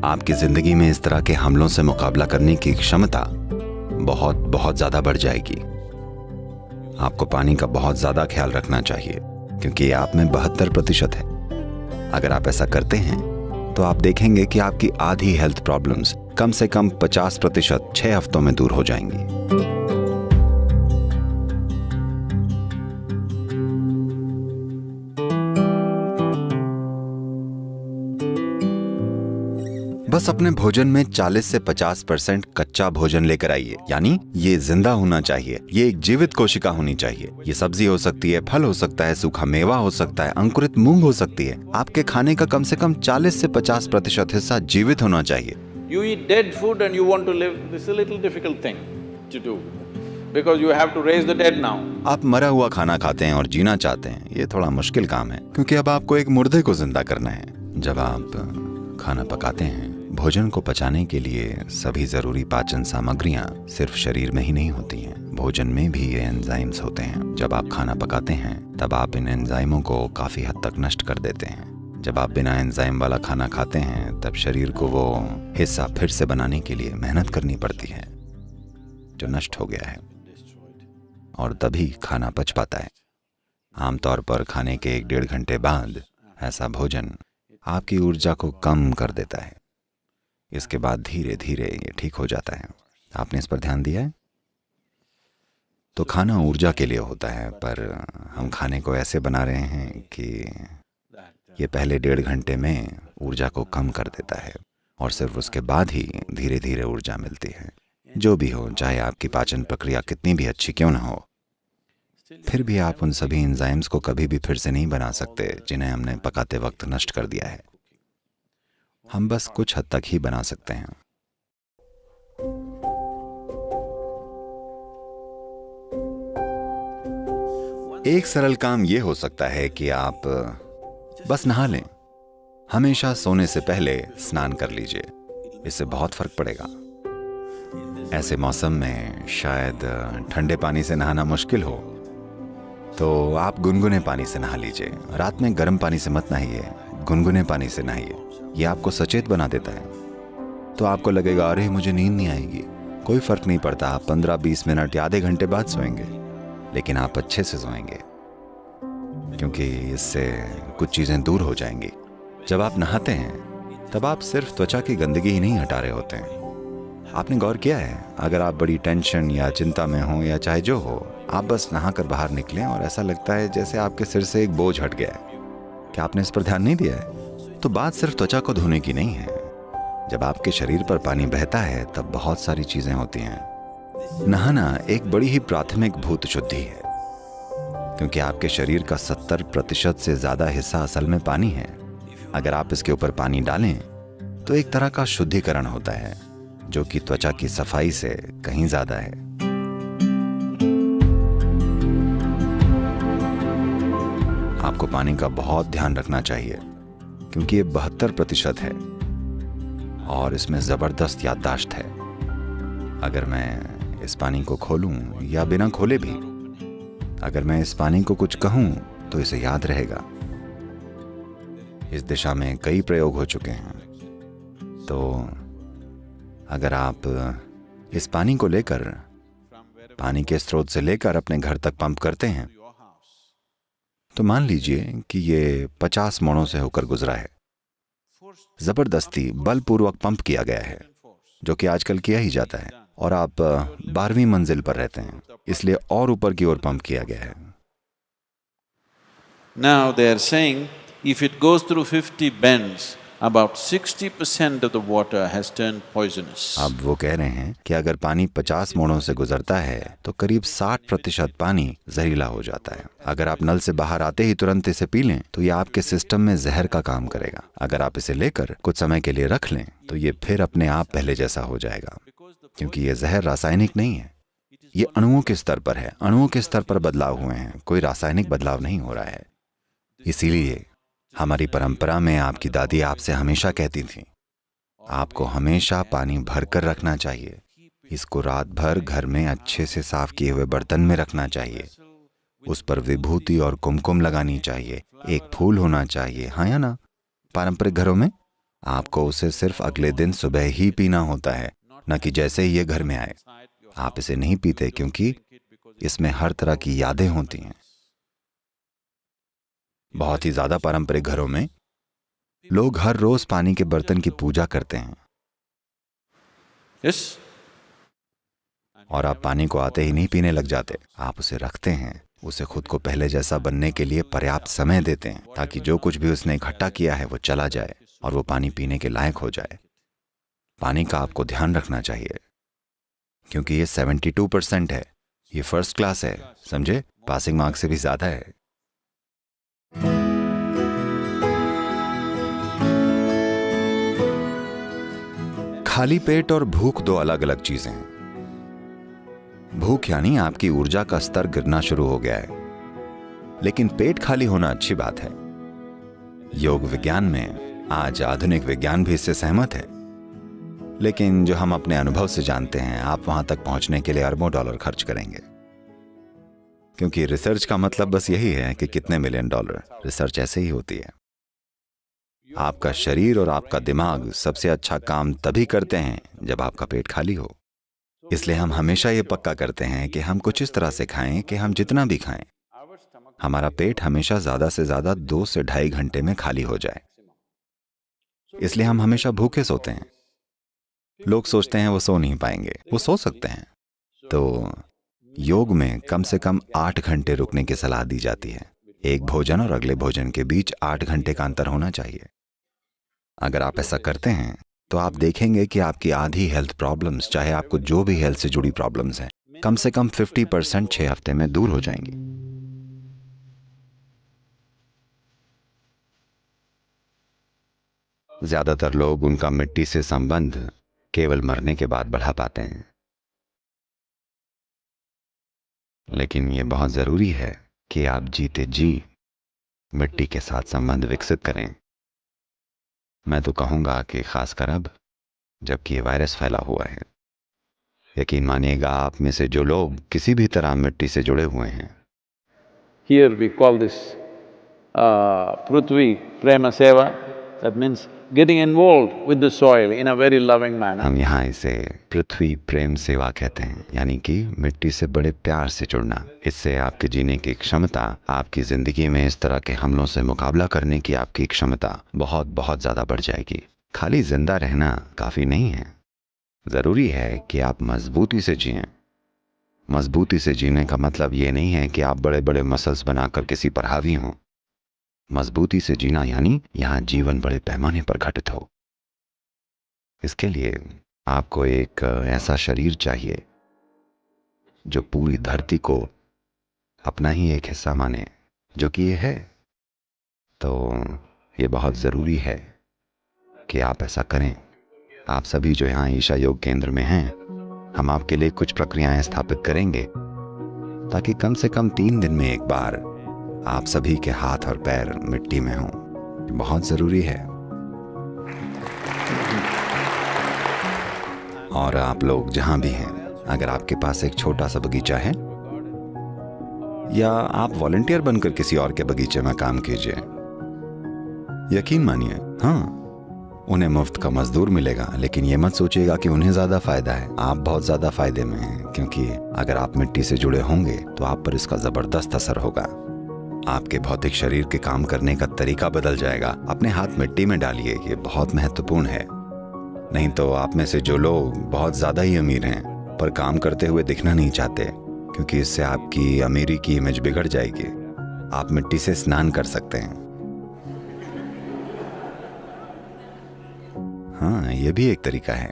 आपकी जिंदगी में इस तरह के हमलों से मुकाबला करने की क्षमता बहुत बहुत ज्यादा बढ़ जाएगी। आपको पानी का बहुत ज्यादा ख्याल रखना चाहिए क्योंकि ये आप में 72% है। अगर आप ऐसा करते हैं तो आप देखेंगे कि आपकी आधी हेल्थ प्रॉब्लम्स कम से कम 50% 6 हफ्तों में दूर हो जाएंगी। बस अपने भोजन में 40 से 50% कच्चा भोजन लेकर आइए, यानी ये जिंदा होना चाहिए। ये एक जीवित कोशिका होनी चाहिए। ये सब्जी हो सकती है, फल हो सकता है, सूखा मेवा हो सकता है, अंकुरित मूंग हो सकती है। आपके खाने का कम से कम 40 से 50% हिस्सा जीवित होना चाहिए। You eat dead food and you want to live, this is a little difficult thing to do, because you have to raise the dead now. आप मरा हुआ खाना खाते हैं और जीना चाहते हैं, ये थोड़ा मुश्किल काम है क्योंकि अब आपको एक मुर्दे को जिंदा करना है। जब आप खाना पकाते हैं, भोजन को पचाने के लिए सभी जरूरी पाचन सामग्रियां सिर्फ शरीर में ही नहीं होती हैं, भोजन में भी ये एंजाइम्स होते हैं। जब आप खाना पकाते हैं तब आप इन एंजाइमों को काफी हद तक नष्ट कर देते हैं। जब आप बिना एंजाइम वाला खाना खाते हैं तब शरीर को वो हिस्सा फिर से बनाने के लिए मेहनत करनी पड़ती है जो नष्ट हो गया है, और तभी खाना पच पाता है। आमतौर पर खाने के 1-1.5 घंटे बाद ऐसा भोजन आपकी ऊर्जा को कम कर देता है। इसके बाद धीरे धीरे ये ठीक हो जाता है। आपने इस पर ध्यान दिया है? तो खाना ऊर्जा के लिए होता है, पर हम खाने को ऐसे बना रहे हैं कि ये पहले 1.5 घंटे में ऊर्जा को कम कर देता है और सिर्फ उसके बाद ही धीरे धीरे ऊर्जा मिलती है। जो भी हो, चाहे आपकी पाचन प्रक्रिया कितनी भी अच्छी क्यों ना हो, फिर भी आप उन सभी एंजाइम्स को कभी भी फिर से नहीं बना सकते जिन्हें हमने पकाते वक्त नष्ट कर दिया है। हम बस कुछ हद तक ही बना सकते हैं। एक सरल काम ये हो सकता है कि आप बस नहा लें। हमेशा सोने से पहले स्नान कर लीजिए, इससे बहुत फर्क पड़ेगा। ऐसे मौसम में शायद ठंडे पानी से नहाना मुश्किल हो तो आप गुनगुने पानी से नहा लीजिए। रात में गर्म पानी से मत नहाइए, गुनगुने पानी से नहाइए। ये आपको सचेत बना देता है। तो आपको लगेगा अरे मुझे नींद नहीं आएगी। कोई फर्क नहीं पड़ता, आप 15-20 मिनट या आधे घंटे बाद सोएंगे, लेकिन आप अच्छे से सोएंगे क्योंकि इससे कुछ चीजें दूर हो जाएंगी। जब आप नहाते हैं तब आप सिर्फ त्वचा की गंदगी ही नहीं हटा रहे होते हैं। आपने गौर किया है, अगर आप बड़ी टेंशन या चिंता में हो या चाहे जो हो, आप बस नहाकर बाहर निकलें और ऐसा लगता है जैसे आपके सिर से एक बोझ हट गया है। क्या आपने इस पर ध्यान नहीं दिया है? तो बात सिर्फ त्वचा को धोने की नहीं है। जब आपके शरीर पर पानी बहता है तब बहुत सारी चीजें होती हैं। नहाना एक बड़ी ही प्राथमिक भूत शुद्धि है क्योंकि आपके शरीर का 70% से ज्यादा हिस्सा असल में पानी है। अगर आप इसके ऊपर पानी डालें तो एक तरह का शुद्धिकरण होता है जो कि त्वचा की सफाई से कहीं ज्यादा है। आपको पानी का बहुत ध्यान रखना चाहिए क्योंकि ये 72% है और इसमें जबरदस्त याददाश्त है। अगर मैं इस पानी को खोलूं या बिना खोले भी, अगर मैं इस पानी को कुछ कहूं तो इसे याद रहेगा। इस दिशा में कई प्रयोग हो चुके हैं। तो अगर आप इस पानी को लेकर, पानी के स्रोत से लेकर अपने घर तक पंप करते हैं, तो मान लीजिए कि ये 50 मोड़ों से होकर गुजरा है। जबरदस्ती बलपूर्वक पंप किया गया है, जो कि आजकल किया ही जाता है, और आप 12वीं मंजिल पर रहते हैं, इसलिए और ऊपर की ओर पंप किया गया है। Now they are saying if it goes through 50 bends, about 60% of the water has turned poisonous. अब वो कह रहे हैं कि अगर पानी 50 मोड़ों से गुजरता है तो करीब 60% पानी जहरीला हो जाता है। अगर आप नल से बाहर आते ही तुरंत इसे पी लें तो ये आपके सिस्टम में जहर का काम करेगा। अगर आप इसे लेकर कुछ समय के लिए रख लें तो ये फिर अपने आप पहले जैसा हो जाएगा, क्योंकि ये जहर रासायनिक नहीं है, ये अणुओं के स्तर पर है। अणुओं के स्तर पर बदलाव हुए हैं, कोई रासायनिक बदलाव नहीं हो रहा है। इसीलिए हमारी परंपरा में आपकी दादी आपसे हमेशा कहती थी, आपको हमेशा पानी भर कर रखना चाहिए। इसको रात भर घर में अच्छे से साफ किए हुए बर्तन में रखना चाहिए। उस पर विभूति और कुमकुम लगानी चाहिए। एक फूल होना चाहिए, हाँ या ना? पारंपरिक घरों में आपको उसे सिर्फ अगले दिन सुबह ही पीना होता है, न कि जैसे ही ये घर में आए। आप इसे नहीं पीते क्योंकि इसमें हर तरह की यादें होती हैं। बहुत ही ज्यादा पारंपरिक घरों में लोग हर रोज पानी के बर्तन की पूजा करते हैं। Yes? और आप पानी को आते ही नहीं पीने लग जाते। आप उसे रखते हैं, उसे खुद को पहले जैसा बनने के लिए पर्याप्त समय देते हैं, ताकि जो कुछ भी उसने इकट्ठा किया है वो चला जाए और वो पानी पीने के लायक हो जाए। पानी का आपको ध्यान रखना चाहिए, क्योंकि ये 72% है। ये फर्स्ट क्लास है, समझे? पासिंग मार्क से भी ज्यादा है। खाली पेट और भूख दो अलग अलग चीजें हैं। भूख यानी आपकी ऊर्जा का स्तर गिरना शुरू हो गया है, लेकिन पेट खाली होना अच्छी बात है। योग विज्ञान में आज आधुनिक विज्ञान भी इससे सहमत है, लेकिन जो हम अपने अनुभव से जानते हैं, आप वहां तक पहुंचने के लिए अरबों डॉलर खर्च करेंगे, क्योंकि रिसर्च का मतलब बस यही है कि कितने मिलियन डॉलर। रिसर्च ऐसे ही होती है। आपका शरीर और आपका दिमाग सबसे अच्छा काम तभी करते हैं जब आपका पेट खाली हो। इसलिए हम हमेशा ये पक्का करते हैं कि हम कुछ इस तरह से खाएं कि हम जितना भी खाएं, हमारा पेट हमेशा ज्यादा से ज्यादा 2 से 2.5 घंटे में खाली हो जाए। इसलिए हम हमेशा भूखे सोते हैं। लोग सोचते हैं वो सो नहीं पाएंगे, वो सो सकते हैं। तो योग में कम से कम 8 घंटे रुकने की सलाह दी जाती है। एक भोजन और अगले भोजन के बीच 8 घंटे का अंतर होना चाहिए। अगर आप ऐसा करते हैं तो आप देखेंगे कि आपकी आधी हेल्थ प्रॉब्लम्स, चाहे आपको जो भी हेल्थ से जुड़ी प्रॉब्लम्स हैं, कम से कम 50% 6 हफ्ते में दूर हो जाएंगी। ज्यादातर लोग उनका मिट्टी से संबंध केवल मरने के बाद बढ़ा पाते हैं, लेकिन यह बहुत जरूरी है कि आप जीते जी मिट्टी के साथ संबंध विकसित करें। मैं तो कहूंगा कि खासकर अब जबकि ये वायरस फैला हुआ है। यकीन मानिएगा, आप में से जो लोग किसी भी तरह मिट्टी से जुड़े हुए हैं, Here we call this Prithvi Prema Seva. That means getting involved with the soil in a very loving manner. हम यहाँ इसे पृथ्वी प्रेम सेवा कहते हैं, यानी कि मिट्टी से बड़े प्यार से जुड़ना। इससे आपके जीने की क्षमता, आपकी जिंदगी में इस तरह के हमलों से मुकाबला करने की आपकी क्षमता बहुत बहुत ज्यादा बढ़ जाएगी। खाली जिंदा रहना काफी नहीं है, जरूरी है कि आप मजबूती से जिएं। मजबूती से जीने का मतलब ये नहीं है कि आप बड़े बड़े मसल्स बनाकर किसी पर हावी हों। मजबूती से जीना यानी यहाँ जीवन बड़े पैमाने पर घटित हो। इसके लिए आपको एक ऐसा शरीर चाहिए जो पूरी धरती को अपना ही एक हिस्सा माने, जो कि ये है। तो ये बहुत ज़रूरी है कि आप ऐसा करें। आप सभी जो यहाँ ईशा योग केंद्र में हैं, हम आपके लिए कुछ प्रक्रियाएं स्थापित करेंगे ताकि कम से कम 3 दिन में एक बार आप सभी के हाथ और पैर मिट्टी में हों। बहुत ज़रूरी है। और आप लोग जहां भी हैं, अगर आपके पास एक छोटा सा बगीचा है या आप वॉलंटियर बनकर किसी और के बगीचे में काम कीजिए, यकीन मानिए, हाँ, उन्हें मुफ्त का मजदूर मिलेगा, लेकिन ये मत सोचिएगा कि उन्हें ज्यादा फायदा है। आप बहुत ज्यादा फायदे में हैं, क्योंकि अगर आप मिट्टी से जुड़े होंगे तो आप पर इसका जबरदस्त असर होगा। आपके भौतिक शरीर के काम करने का तरीका बदल जाएगा। अपने हाथ मिट्टी में डालिए, ये बहुत महत्वपूर्ण है। नहीं तो आप में से जो लोग बहुत ज्यादा ही अमीर हैं पर काम करते हुए दिखना नहीं चाहते, क्योंकि इससे आपकी अमीरी की इमेज बिगड़ जाएगी, आप मिट्टी से स्नान कर सकते हैं। हाँ, ये भी एक तरीका है।